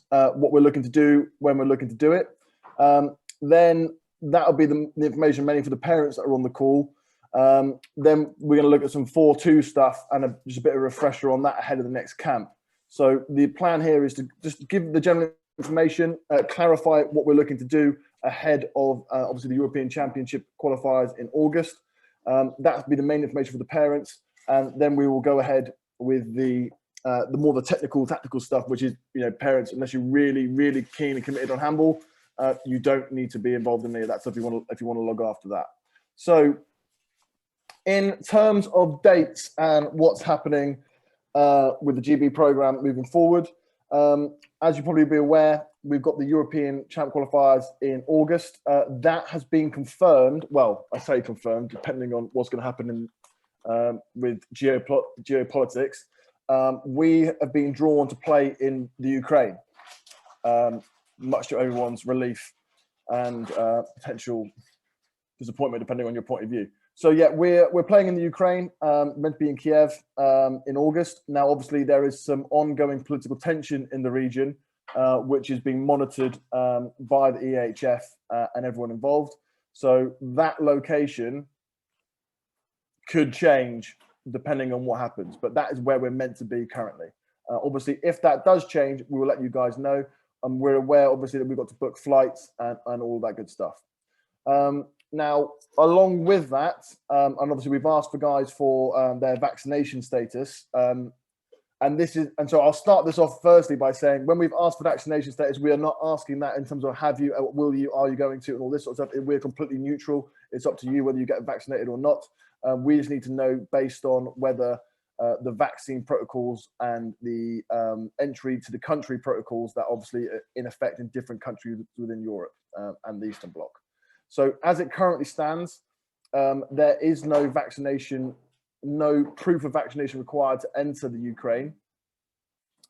what we're looking to do, when we're looking to do it. Then that'll be the information mainly for the parents that are on the call. Then we're going to look at some 4-2 stuff and just a bit of a refresher on that ahead of the next camp. So the plan here is to just give the general information, clarify what we're looking to do ahead of obviously the European Championship qualifiers in August. That'll be the main information for the parents, and then we will go ahead with the more the tactical stuff, which is, you know, parents, unless you're really keen and committed on handball, you don't need to be involved in any of that stuff if you want to log after that. So in terms of dates and what's happening with the GB program moving forward, as you probably be aware, we've got the European Champ qualifiers in August. That has been confirmed. Well, I say confirmed, depending on what's going to happen in, with geopolitics. We have been drawn to play in the Ukraine, much to everyone's relief and potential disappointment, depending on your point of view. So yeah, we're playing in the Ukraine, meant to be in Kiev in August. Now, obviously, there is some ongoing political tension in the region, which is being monitored by the EHF and everyone involved. So that location could change depending on what happens, but that is where we're meant to be currently. Obviously, if that does change, we will let you guys know. And we're aware, obviously, that we've got to book flights and all that good stuff. Now, along with that, and obviously we've asked for guys for their vaccination status. And so I'll start this off firstly by saying, when we've asked for vaccination status, we are not asking that in terms of have you, will you, are you going to, and all this sort of stuff. We're completely neutral. It's up to you whether you get vaccinated or not. We just need to know based on whether the vaccine protocols and the entry to the country protocols that obviously are in effect in different countries within Europe and the Eastern Bloc. So as it currently stands, there is no vaccination, no proof of vaccination required to enter the Ukraine,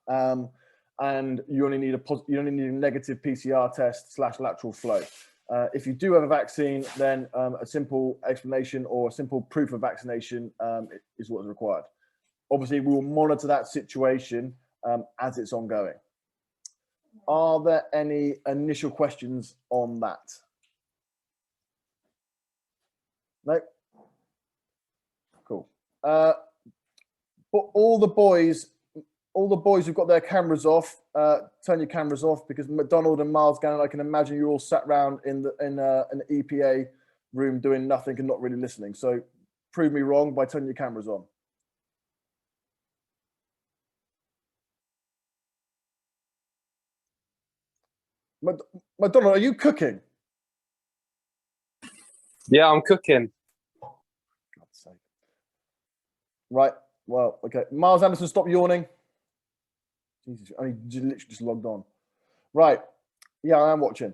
and you only need a negative PCR test / lateral flow. If you do have a vaccine, then a simple explanation or a simple proof of vaccination is what is required. Obviously, we will monitor that situation as it's ongoing. Are there any initial questions on that? No? Cool. But all the boys who've got their cameras off, turn your cameras off, because McDonald and Miles Gannon, I can imagine you're all sat around in an EPA room doing nothing and not really listening. So prove me wrong by turning your cameras on. McDonald, are you cooking? Yeah, I'm cooking. God's sake. Right. Well, okay. Miles Anderson, stop yawning. Jesus, I literally just logged on. Right. Yeah, I am watching.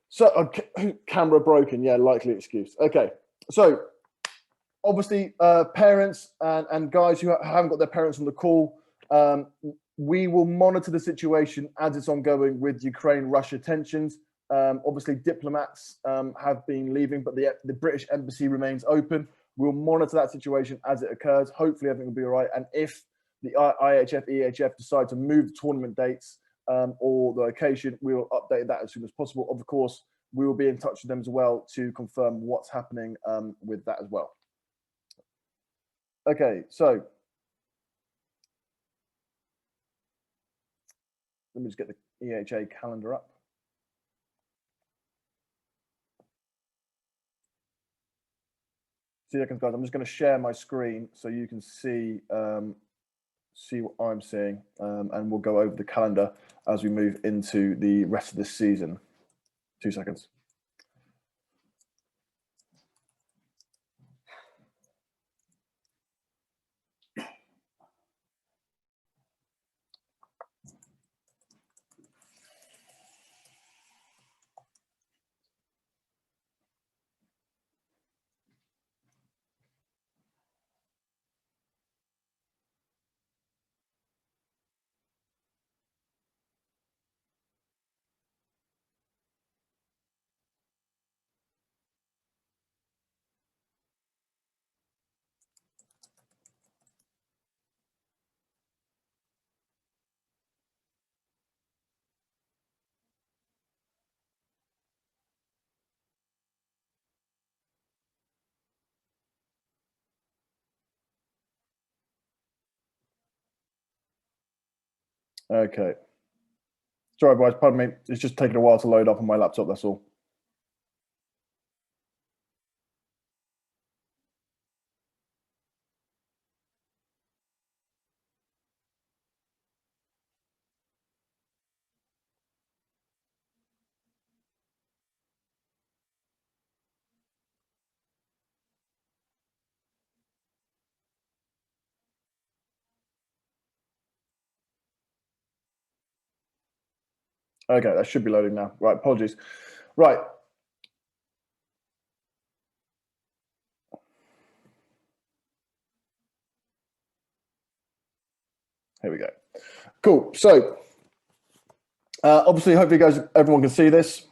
So, camera broken. Yeah, likely excuse. Okay. So, obviously, parents and guys who haven't got their parents on the call, we will monitor the situation as it's ongoing with Ukraine-Russia tensions. Obviously, diplomats have been leaving, but the British embassy remains open. We'll monitor that situation as it occurs. Hopefully, everything will be all right. And if the IHF, EHF decide to move the tournament dates or the location, we will update that as soon as possible. Of course, we will be in touch with them as well to confirm what's happening with that as well. Okay, so let me just get the EHA calendar up. Seconds, guys. I'm just going to share my screen so you can see what I'm seeing, and we'll go over the calendar as we move into the rest of this season. 2 seconds. Okay. Sorry, guys, pardon me. It's just taking a while to load up on my laptop, that's all. Okay, that should be loading now. Right, apologies. Right. Here we go. Cool. So, obviously, hopefully, guys, everyone can see this.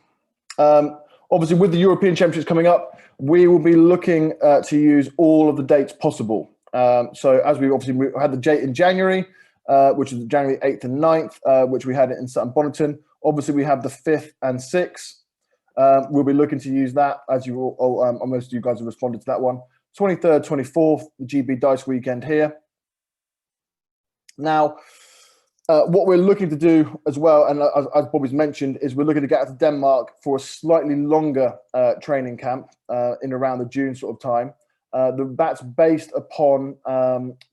Obviously, with the European Championships coming up, we will be looking to use all of the dates possible. So, as we had the date in January, which is January 8th and 9th, which we had it in Sutton Bonington. Obviously, we have the 5th and 6th. We'll be looking to use that, as you all, most of you guys have responded to that one. 23rd, 24th, the GB Dice weekend here. Now, what we're looking to do as well, and as Bobby's mentioned, is we're looking to get out to Denmark for a slightly longer training camp in around the June sort of time. That's based upon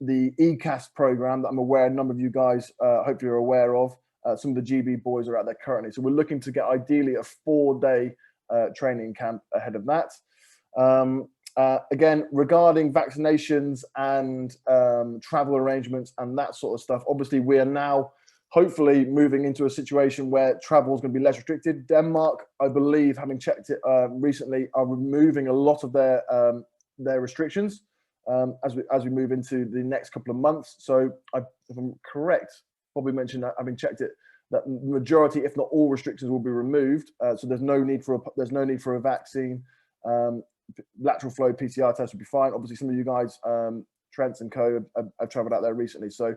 the ECAS program that I'm aware a number of you guys hopefully are aware of. Some of the GB boys are out there currently. So we're looking to get ideally a 4-day training camp ahead of that. Again, regarding vaccinations and travel arrangements and that sort of stuff, obviously we are now hopefully moving into a situation where travel is going to be less restricted. Denmark, I believe, having checked it recently, are removing a lot of their restrictions as we move into the next couple of months. So, if I'm correct, Bobby mentioned that, having checked it, that majority, if not all, restrictions will be removed. So there's no need for a vaccine. Lateral flow PCR test would be fine. Obviously, some of you guys, Trent and Co, have travelled out there recently. So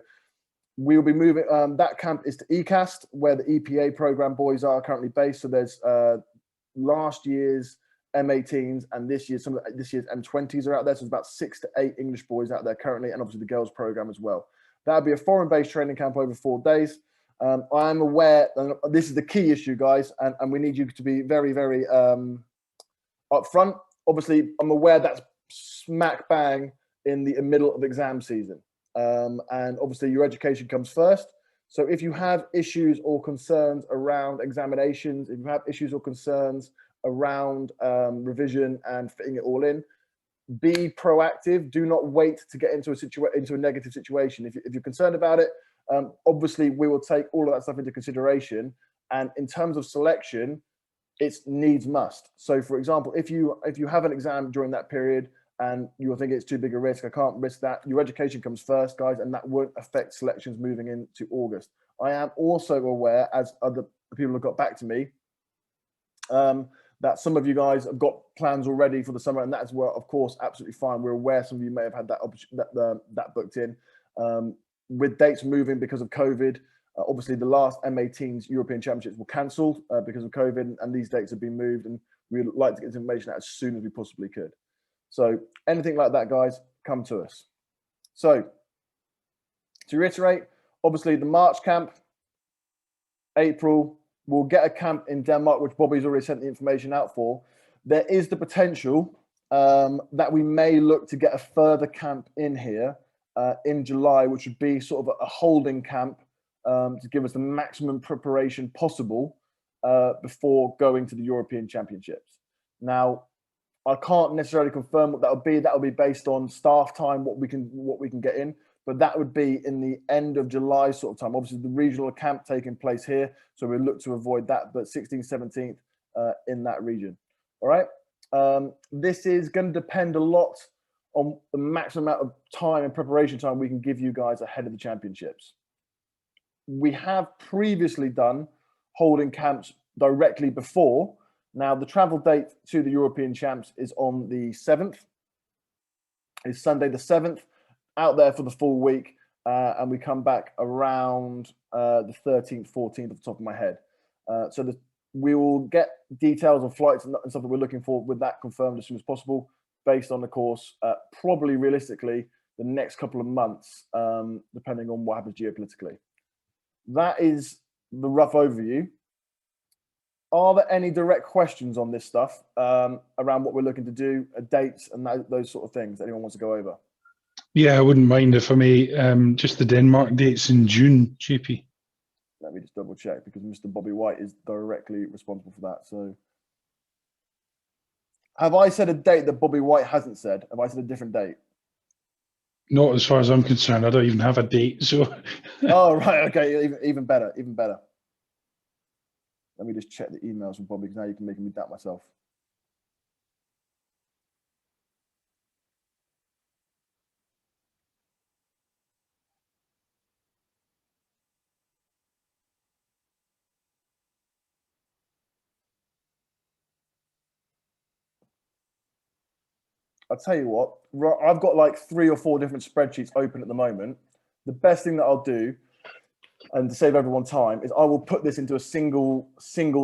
we will be moving. That camp is to ECAST, where the EPA program boys are currently based. So there's last year's M18s and this year's M20s are out there. So there's about 6 to 8 English boys out there currently, and obviously the girls program as well. That would be a foreign-based training camp over 4 days. I'm aware, and this is the key issue, guys, and we need you to be very, very upfront. Obviously, I'm aware that's smack bang in the middle of exam season. And obviously your education comes first. So if you have issues or concerns around examinations, if you have issues or concerns around revision and fitting it all in, be proactive. Do not wait to get into a negative situation. If you're concerned about it, obviously we will take all of that stuff into consideration. And in terms of selection, it's needs must. So for example, if you have an exam during that period and you're thinking it's too big a risk, I can't risk that, your education comes first, guys, and that won't affect selections moving into August. I am also aware, as other people have got back to me, that some of you guys have got plans already for the summer, and that's, well, of course, absolutely fine. We're aware some of you may have had that booked in. With dates moving because of COVID, obviously the last M18s European Championships were cancelled because of COVID, and these dates have been moved, and we'd like to get this information out as soon as we possibly could. So anything like that, guys, come to us. So to reiterate, obviously the March camp, April, we'll get a camp in Denmark, which Bobby's already sent the information out for. There is the potential that we may look to get a further camp in here in July, which would be sort of a holding camp to give us the maximum preparation possible before going to the European Championships. Now, I can't necessarily confirm what that would be. That will be based on staff time, what we can get in. But that would be in the end of July sort of time. Obviously, the regional camp taking place here, so we look to avoid that. But 16th, 17th in that region. All right. This is going to depend a lot on the maximum amount of time and preparation time we can give you guys ahead of the championships. We have previously done holding camps directly before. Now, the travel date to the European Champs is on the 7th. It's Sunday the 7th, out there for the full week, and we come back around the 13th, 14th off the top of my head. So we will get details on flights and stuff that we're looking for with that confirmed as soon as possible, based on the course, probably realistically the next couple of months, depending on what happens geopolitically. that is the rough overview. Are there any direct questions on this stuff around what we're looking to do, dates, and those sort of things that anyone wants to go over? Yeah, I wouldn't mind if I may. Just the Denmark dates in June, JP. Let me just double check because Mr. Bobby White is directly responsible for that. So, have I said a date that Bobby White hasn't said? Have I said a different date? Not as far as I'm concerned. I don't even have a date. So. Oh, right. Okay. Even better. Even better. Let me just check the emails from Bobby because now you can make me doubt myself. I'll tell you what, I've got like 3 or 4 different spreadsheets open at the moment. The best thing that I'll do, and to save everyone time, is I will put this into a single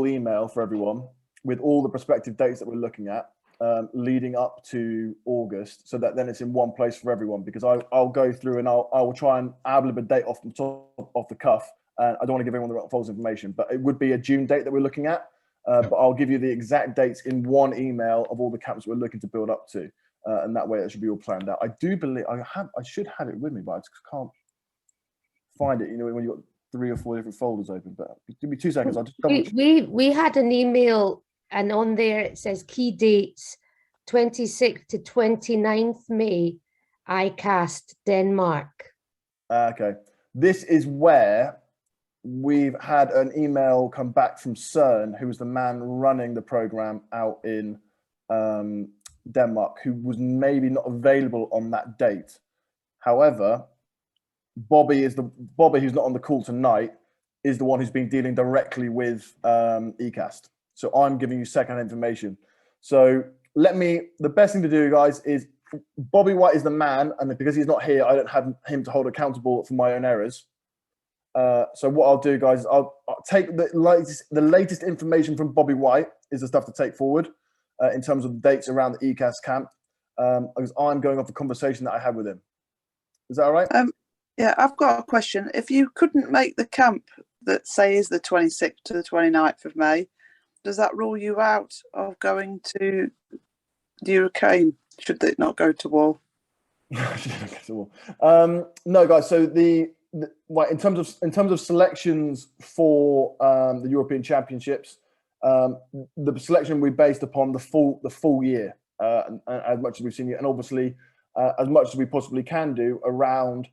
email for everyone with all the prospective dates that we're looking at leading up to August, so that then it's in one place for everyone. Because I'll go through and I will try and ad-lib a date off the cuff. I don't want to give everyone the wrong false information, but it would be a June date that we're looking at. But I'll give you the exact dates in one email of all the camps we're looking to build up to. And that way it should be all planned out. I do believe I should have it with me, but I just can't find it. You know, when you've got 3 or 4 different folders open. But give me 2 seconds. I'll just double check. We had an email, and on there it says key dates 26th to 29th May, ICAST Denmark. Okay. This is where we've had an email come back from CERN, who was the man running the program out in Denmark, who was maybe not available on that date. However, Bobby, who's not on the call tonight, is the one who's been dealing directly with ECAST. So I'm giving you second information. So the best thing to do, guys, is Bobby White is the man, and because he's not here, I don't have him to hold accountable for my own errors. So what I'll do, guys, I'll take the latest information from Bobby White is the stuff to take forward. In terms of the dates around the ECAST camp, because I'm going off the conversation that I had with him. Is that all right? Yeah, I've got a question. If you couldn't make the camp that, say, is the 26th to the 29th of May, does that rule you out of going to the Ukraine, should it not go to war? No, guys. So in terms of selections for the European Championships, the selection will be based upon the full year, and as much as we've seen, and obviously as much as we possibly can do around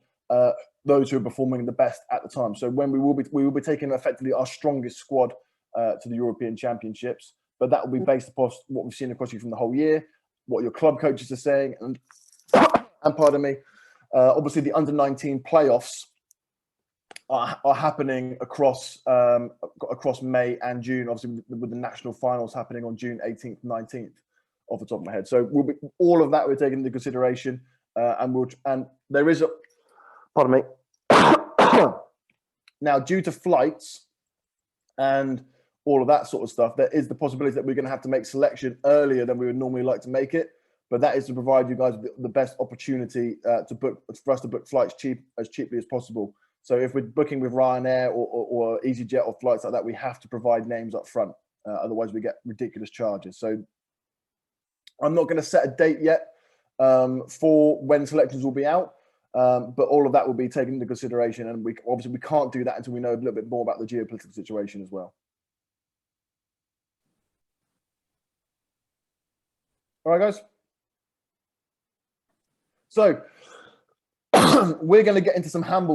those who are performing the best at the time. So when we will be taking effectively our strongest squad to the European Championships, but that will be based upon what we've seen across you from the whole year, what your club coaches are saying, and pardon me, obviously the under-19 playoffs are happening across May and June, obviously with the national finals happening on June 18th, 19th, off the top of my head. So all of that we're taking into consideration, and there is a, pardon me. Now, due to flights and all of that sort of stuff, there is the possibility that we're going to have to make selection earlier than we would normally like to make it. But that is to provide you guys the best opportunity for us to book flights as cheaply as possible. So if we're booking with Ryanair or EasyJet or flights like that, we have to provide names up front. Otherwise, we get ridiculous charges. So I'm not going to set a date yet for when selections will be out, but all of that will be taken into consideration. And we can't do that until we know a little bit more about the geopolitical situation as well. All right, guys. So we're going to get into some handball.